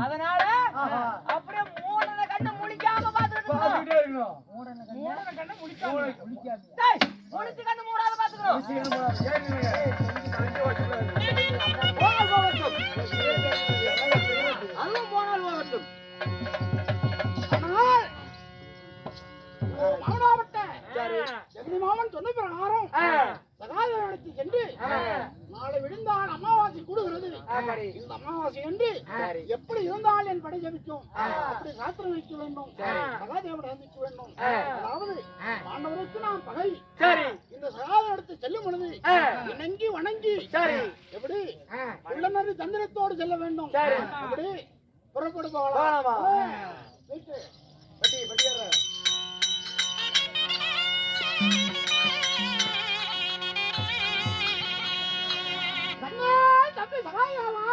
அதனால அப்படியே மூணு கண்ணு முழிக்காம பாத்துக்கிட்டே இருக்கணும். மூணு கண்ணு முழிக்காம முழிச்சு கண்ணு மூடாத பாத்துக்கணும். அதுவும் போனால் போகட்டும். மாமன் சொன்ன பிரகாரம் சகாதேவனுக்கு சென்று நாளை விழுந்தால் அமாவாசை கூடுகிறது. இந்த அமாவாசை என்று எப்படி இருந்தால் என் படை ஜபிக்கும் அப்படி சாத்திரம் வைக்க வேண்டும். சகாதேவனை சந்திக்க வேண்டும். அதாவது பாண்டவருக்கு நாம் பகை. இந்த சகாதேவனத்தை செல்லும் பொழுது இணங்கி வணங்கி எப்படி உள்ளனது தந்திரத்தோடு செல்ல வேண்டும். எப்படி புறப்படு போகலாம். தம்பி சகாயமா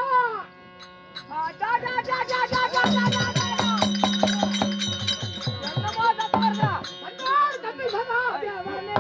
என்னமோ தப்பாருடா. தம்பி சகாயவனே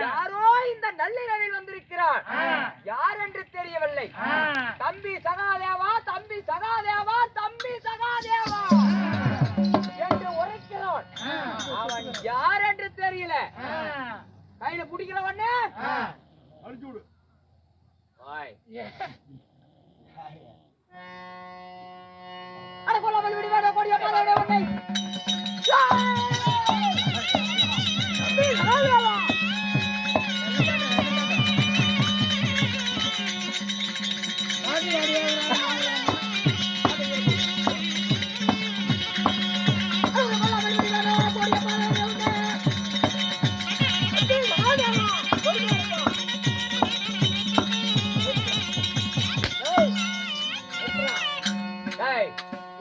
யாரோ இந்த நள்ளிரவில் வந்திருக்கிறார். யார் என்று தெரியவில்லை. தம்பி சகாதேவா, தம்பி சகாதேவா, கையில பிடிக்கிற உடனே அழிச்சு விடு. அட கொல்லாமல் விடுவேன் கொடிய பாலோட உன்னை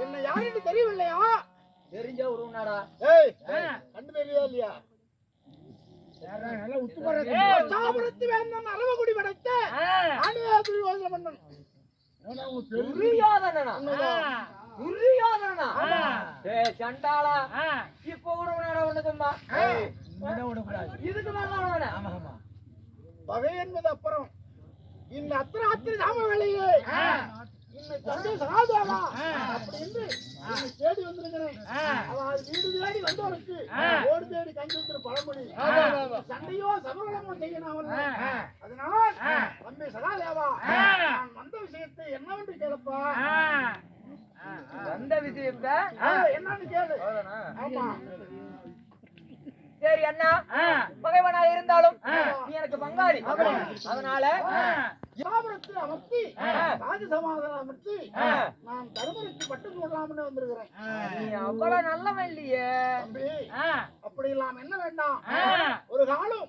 என்ன யாருன்னு தெரியவில்லையா? தெரிஞ்ச உருவனாடா. ஏய் கண்டு தெரியா இல்லையா? நல்லா உத்து போறது. சாபரத்து வேந்தன் அரவகுடி படைத்த ஆணியா துரியோதன மன்னன். துரியோதனனா? துரியோதனனா? டேய் சண்டாளா. இப்போ உருவனாடா உனக்குமா? இதுக்கு மேல உருவனா? ஆமா. பகை என்பது அப்புறம் இந்த அத்திராத்திரி நாம வேலையே இன்னும் தந்தை சகாதேவா அப்படின்னு தேடி வந்திருக்கிறேன். அவள் வீடு தேடி வந்தவருக்கு ஓடு தேடி கஞ்சி பழமொழி சண்டையோ சமரளமோ செய்யணும். அதனால் தம்பி சகாதேவா நான் வந்த விஷயத்தை என்னவென்று கேளப்பா. வந்த விஷயத்தை என்னன்னு கேளு. ஆமா சரி அண்ணா, பகைவனா இருந்தாலும் நீ எனக்கு பங்காளி. அதனால யாபரத்தில் அமர்த்தி ராஜ சமாதானம் அமர்த்தி நான் தருமருக்கு பட்டு சொல்லலாம்னு வந்திருக்கிறேன். நீ அவ்வளவு நல்லவன் இல்லையே தம்பி. அப்படி இல்லாம என்ன வேண்டாம், ஒரு காலம்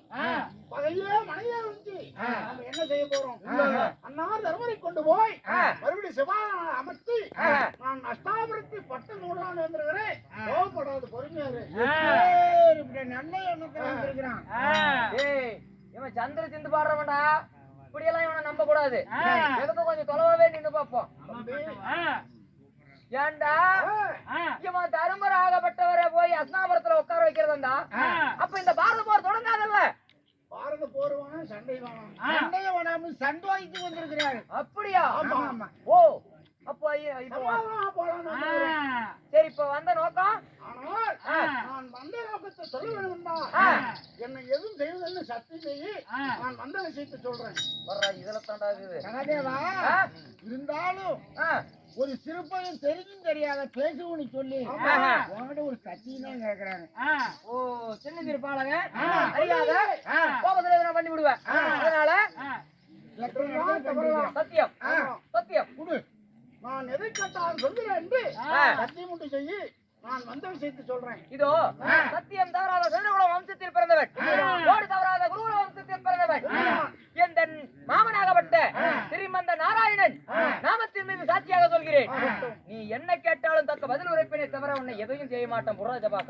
பகையே மனைவியா இருந்துச்சு. நம்ம என்ன செய்ய போறோம்? அண்ணா தருமரை கொண்டு போய் மறுபடியும் சிவாதானம் அமர்த்தி நான் அஷ்டாபுரத்தில் பட்டு சொல்லலாம்னு வந்திருக்கிறேன். கோவப்படாது, பொறுமையாரு. நல்ல எண்ணத்துல வந்திருக்கிறான். இவன் சந்திர சிந்து பாடுறவன்டா. இப்படி எல்லாம் இவனை நம்ப கூடாது. எதுக்கும் கொஞ்சம் தொலைவாவே நின்று பார்ப்போம். ஏண்டா இவன் தருமர் ஆகப்பட்டவரை போய் அஸ்னாபுரத்துல உட்கார வைக்கிறதா? அப்ப இந்த பாரத போர் தொடங்காதல்ல. பாரத போர் வேணும், சண்டை வேணும். சண்டையை வேணாம சண்டோய்க்கு வந்திருக்கிறாரு. அப்படியா? ஆமா. ஓ அப்போ சரி, இப்ப வந்த நோக்கம் நான் வந்த நோக்கத்தை சொல்ல வேணும்னா என்னை எதுவும் செய்வதில்லை சக்தி செய்யி நான் வந்த விஷயத்தை சொல்றேன். இதுல தாண்டாகுது சகாதேவா. இருந்தாலும் ஒரு சிறுப்பையும் தெரிஞ்சும் தெரியாத பேசுவோன்னு சொல்லி உங்ககிட்ட ஒரு சத்தியம் கேட்கிறாங்க. ஓ சின்ன சிறுப்பாளங்க அறியாத கோபத்துல பண்ணி விடுவேன். அதனால சத்தியம் சத்தியம் குடு. நான் எதை கேட்டாலும் சொல்கிறேன் என்று சத்தியம் உண்டு செய்யி நான் வந்த விஷயத்தை சொல்றேன். இதோ சத்தியம் தவறாத சந்திரகுல வம்சத்தில் பிறந்தவன், ஓடு தவறாத குருகுல வம்சத்தில் பிறந்தவன், என் மாமனாகப்பட்ட ஸ்ரீமந்த நாராயணன் நாமத்தின் மீது சாட்சியாக சொல்கிறேன். நீ என்ன கேட்டாலும் தக்க பதில் உரைப்பினை தவிர உன்னை எதையும் செய்ய மாட்டேன். புராஜபா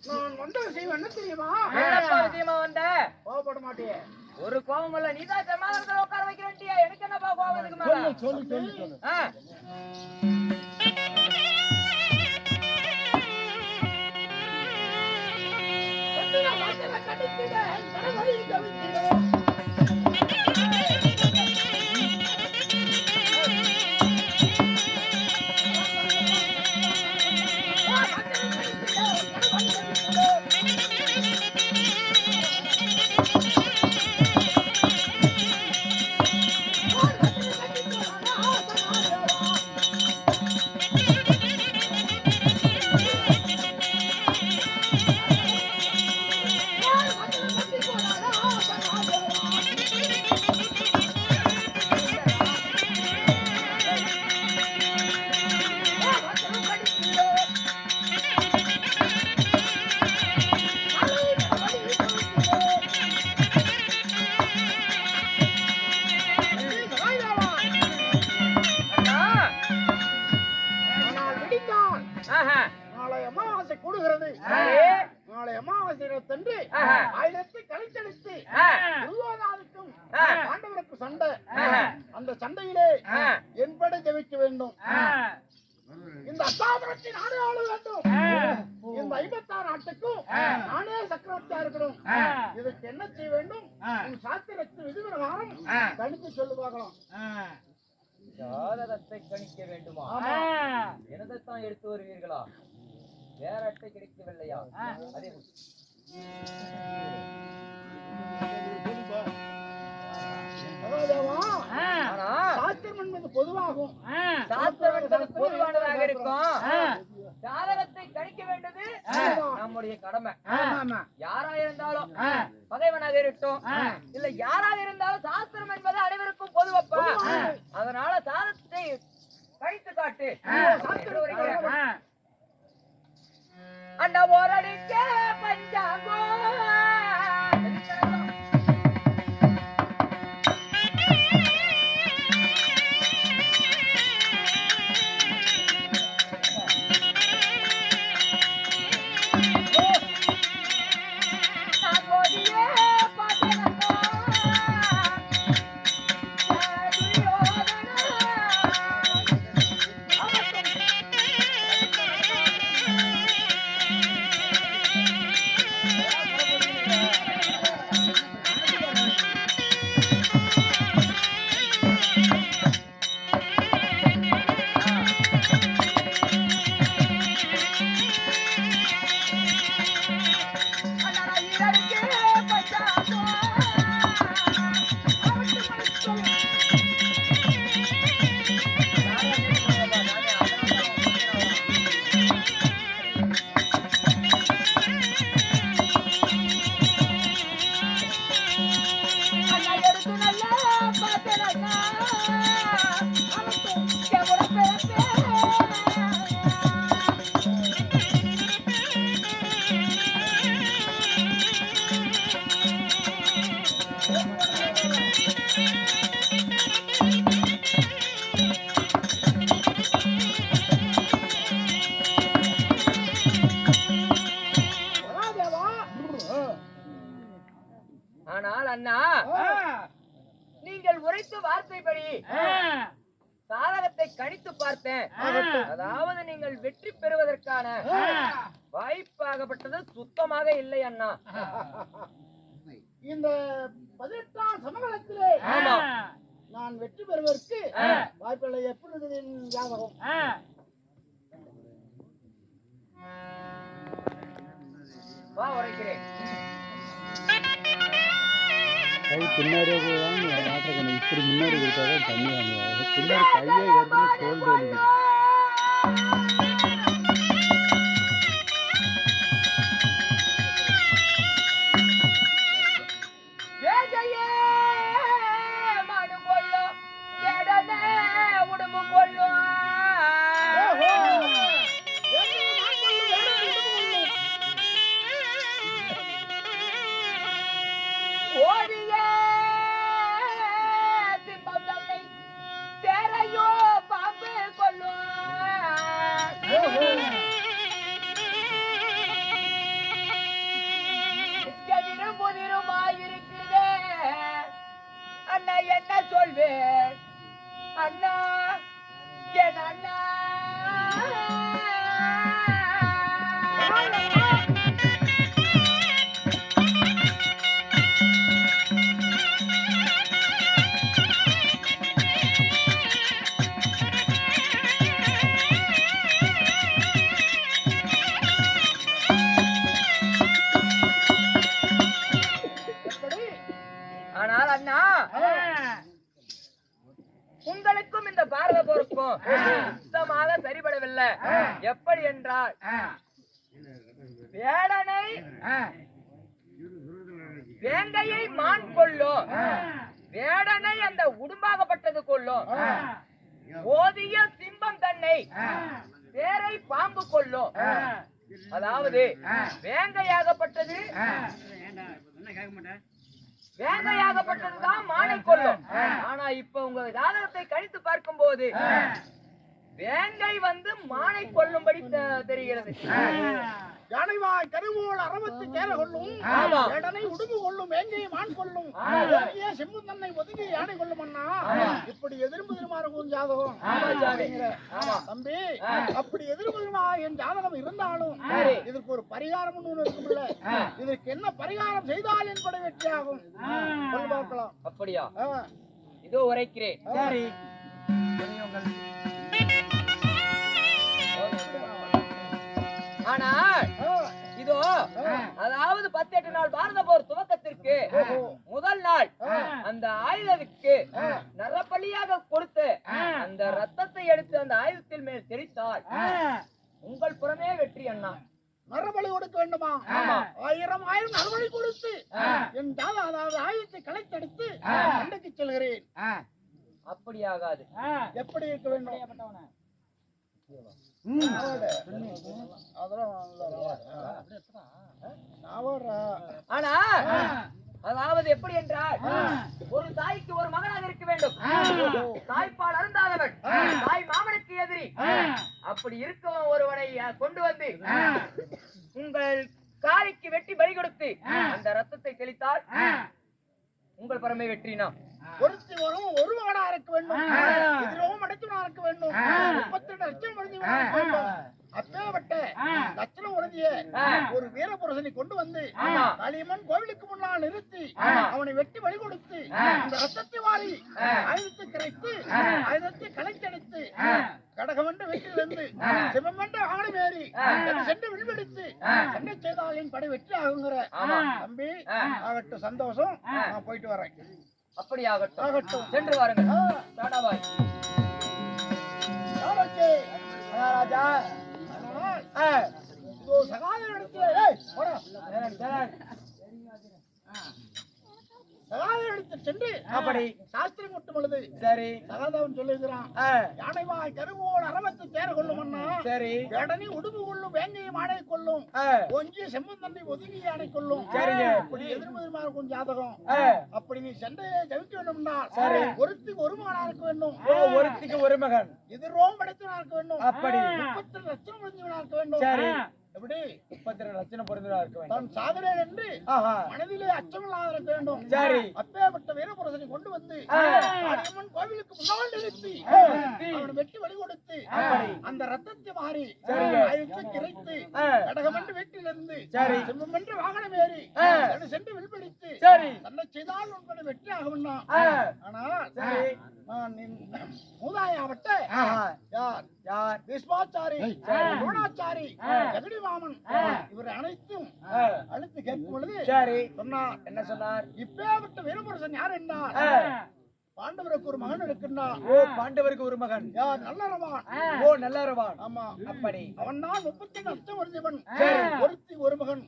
நான் வந்த விஷயம் என்ன தெரியுமா? விஷயமா வந்த கோவப்பட மாட்டியே. ஒரு கோபம் இல்ல, நீதான் சமாதானத்துல உட்கார வைக்கிறேன்டியா. எனக்கு என்னப்பா கோபம் இதுக்கு மேல? சொல்லு. நாளை அமாவாசை கூடுகிறது. நாளை அமாவாசை தன்று ஆயுதத்தை கழித்தளித்து துரியோதனாவுக்கும் பாண்டவருக்கு சண்டை. அந்த சண்டையிலே என் படை ஜெயிக்க வேண்டும். இந்த அஷ்டாபுரத்தை நானே ஆள வேண்டும். இந்த 56 நாட்டுக்கும் நானே சக்கரவர்த்தியா இருக்கணும். இதுக்கு என்ன செய்ய வேண்டும்? சாஸ்திரத்து விதிவிரகாரம் கணித்து சொல்லு பார்க்கலாம். ஜாதகத்தை கணிக்க வேண்டுமா? எனதைத்தான் எடுத்து வருவீர்களா? வேற அட்டை கிடைக்கவில்லையா? அதே சாஸ்திரம் என்பது பொதுவாகும். சாஸ்திரம் என்பது பொதுவானதாக இருக்கும். ஜாதகத்தை கணிக்க வேண்டியது நம்முடைய கடமை. யாரா இருந்தாலும் பகைவனாக இருக்கட்டும் இல்ல யாராக இருந்தாலும் சாஸ்திரம் என்பது அனைவருக்கும் பொதுவப்பா. அதனால சாதத்தை கழித்து காட்டு. அந்த ஓரடிக்க பஞ்சாங்கோ நீங்கள் உரைத்த வார்த்தைப்படி சாதகத்தை கணித்து பார்த்தேன். அதாவது நீங்கள் வெற்றி பெறுவதற்கான வாய்ப்பாகப்பட்டது சுத்தமாக இல்லை அண்ணா. இந்த 18ஆம் சமகாலத்திலே நான் வெற்றி பெறுவதற்கு வாய்ப்பில்லை. எப்படி ஜாதகம் வா உரைக்கிறேன். கை பின்னாடியே போவாங்க மாற்றக்கணும். இப்படி முன்னாடி கொடுத்தாதான் தண்ணி வாங்குவாங்க. பின்னாடி கையே ஏற்கனவே சோல்டு வலிக்குது. அண்ணா என்ன சொல்வேன் அண்ணா என் அண்ணா ஆனால் அண்ணா உங்களுக்கும் இந்த பாரத போருக்கும் சுத்தமாக சரிபடவில்லை. எப்படி என்றால் வேடனை வேங்கையை மான் கொள்ளும், வேடனை அந்த உடும்பாகப்பட்டது கொள்ளும், ஓதிய சிம்பம் தன்னை வேரை பாம்பு கொள்ளும். அதாவது வேங்கையாகப்பட்டது வேங்கையாகப்பட்டதுதான் மானை கொள்ளும். ஆனா இப்ப உங்க ஜாதகத்தை கழித்து பார்க்கும் போது வேங்கை வந்து மானை கொல்லும்படி தெரிகிறது. யானைவாய் கருவோல் அரவத்து கேர கொள்ளும், வேடனை உடும்பு கொள்ளும், வேங்கையை மான் கொள்ளும், செம்பு தன்னை ஒதுங்கி யானை கொள்ளும். அண்ணா இப்படி எதிர்முதிரமா இருக்கும் ஜாதகம் தம்பி. அப்படி எதிர்முதிரமா என் ஜாதகம் இருந்தாலும் இதற்கு ஒரு பரிகாரம் ஒண்ணு இருக்கும்ல. இதற்கு என்ன பரிகாரம் செய்தால் என்பதை வெற்றியாகும் பார்க்கலாம். அப்படியா? இதோ உரைக்கிறேன். சரி. ஆனா 48 நாள் பாரத போர் துவக்கத்திற்கு முதல் நாள் அந்த ஆயுதத்துக்கு நரபலியாக கொடுத்து அந்த ரத்தத்தை எடுத்து அந்த ஆயுதத்தின் மேல் தெளித்தால் உங்கள் புறமே வெற்றி அண்ணா. நரபலி கொடுக்க வேண்டுமா? 1000 நரபலி கொடுத்து என் அதாவது ஆயுதத்தை கலைத்தெடுத்து சண்டைக்கு செல்கிறேன். அப்படியாகாது. எப்படி இருக்க வேண்டும்? ஆனா அதாவது எப்படி என்றால் ஒரு தாய்க்கு ஒரு மகனாக இருக்க வேண்டும். தாய்ப்பால் அருந்தாதவன் தாய் மாமனுக்கு எதிரி. அப்படி இருக்கவன் ஒருவனை கொண்டு வந்து உங்கள் காரிக்கு வெட்டி பலி கொடுத்து அந்த ரத்தத்தை தெளித்தால் உங்கள் பரமை வெற்றினா. ஒருத்தி ஒரு மகனா இருக்க வேண்டும். எதிரும் அடைத்துவனா இருக்க வேண்டும். 32 லட்சம் வேண்டும். அப்பேற்பட்ட லட்சணம் உறுதிய ஒரு வீர புருஷனை கொண்டு வந்து காளியம்மன் கோவிலுக்கு முன்னால் நிறுத்தி அவனை வெட்டி வழி கொடுத்து இந்த ரத்தத்தை வாரி ஆயுதத்தை கரைத்து ஆயுதத்தை கலைத்தெடுத்து கடகமன்ற வீட்டிலிருந்து சிவமன்ற ஆணை மேறி சென்று வில்வெடுத்து சண்டை செய்தாலின் படை வெற்றி ஆகுங்கிற தம்பி ஆகட்டும். சந்தோஷம். நான் போயிட்டு வரேன். அப்படி ஆகட்டும். சென்று வாருங்கள். ராஜா சென்று அப்படி சாஸ்திரம் மட்டுமல்லது. சரி, சகாதவன் சொல்லுகிறான். யானைவாய் கருவோடு அரவத்தை தேர கொள்ளுமன்னா. சரி, வேடனி உடுப்பு கொள்ளும் வேங்கையும் ஆணை கொள்ளும் கொஞ்சி செம்மந்தண்டை ஒதுங்கி ஆணை கொள்ளும். சரிங்க. இப்படி எதிர்மதிமா இருக்கும் ஜாதகம். அப்படி நீ சண்டையை ஜெயிக்க வேண்டும்னா சரி, ஒருத்திக்கு ஒரு மகனா இருக்க வேண்டும். ஒருத்திக்கு ஒரு மகன். இது ரோம் படைத்தவனா இருக்க வேண்டும். அப்படி 32 லட்சம் முடிஞ்சவனா இருக்க வேண்டும். சரி, எப்படி 32 லட்சம் பொருந்தவனா இருக்க வேண்டும். தான் சாகரேன் என்று மனதிலே அச்சமில்லாத இருக்க வேண்டும். சரி, அப்பேற்பட்ட வீரபுருஷனை கொண்டு வந்து காளியம்மன் கோவிலுக்கு முன்னால் நிறுத்தி அவனை வெட்டி வழி கொடுத்து அந்த ரத்தத்தை மாறி ஆயுதத்தை கிரைத்து கடகமன்ற வீட்டிலிருந்து செம்மன்ற வாகனம் ஏறி சென்று வில்படித்து தன்னை செய்தால் உங்களை வெற்றி ஆகும்னா. ஆனால் மூதாயாவட்ட யார் யார் பீஷ்மாச்சாரி துரோணாச்சாரி ஜெகடி மாமன் இவர் அனைத்தும் அழைத்து கேட்கும் பொழுது சரி சொன்னார். என்ன சொன்னார்? இப்பேற்பட்ட வீரபுருஷன் யார் என்றார்? பாண்டவருக்கு ஒரு மகன் இருக்கின்றான். ஓ, பாண்டவருக்கு ஒரு மகன். யார்? நல்லரவான். ஓ, நல்லரவான். ஆமா. அப்படி அவன் தான் 32 லட்சம் வருந்தவன். ஒருத்தி ஒரு மகன்.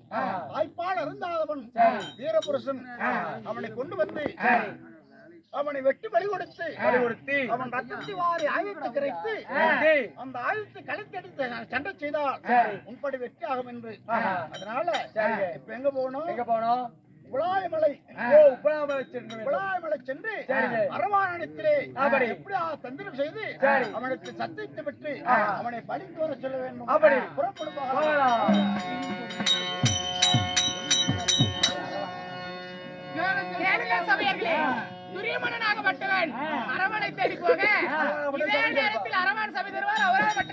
தாய்ப்பால் அருந்தாதவன் வீரபுருஷன். அவனை கொண்டு வந்து அவனை வெட்டி பலி கொடுத்து அவன் ரத்தத்தை வாரி ஆயுதத்தை கிடைத்து அந்த ஆயுதத்தை கலைத்தெடுத்து சண்டை செய்தால் உன்படி வெற்றி ஆகும் என்று. அதனால இப்ப எங்க போனோம்? உலாயமலை சென்று அரவாணத்திலே எப்படி தந்திரம் செய்து அவனுக்கு சத்தியத்தை பெற்று அவனை பலி கோர சொல்ல வேண்டும். அப்படி புறப்படுவாங்க. துரியமன்னனாகப்பட்டவன் அரவணை தேடி போக இதே நேரத்தில் அரவான் சபை தருவார். அவரால் மற்ற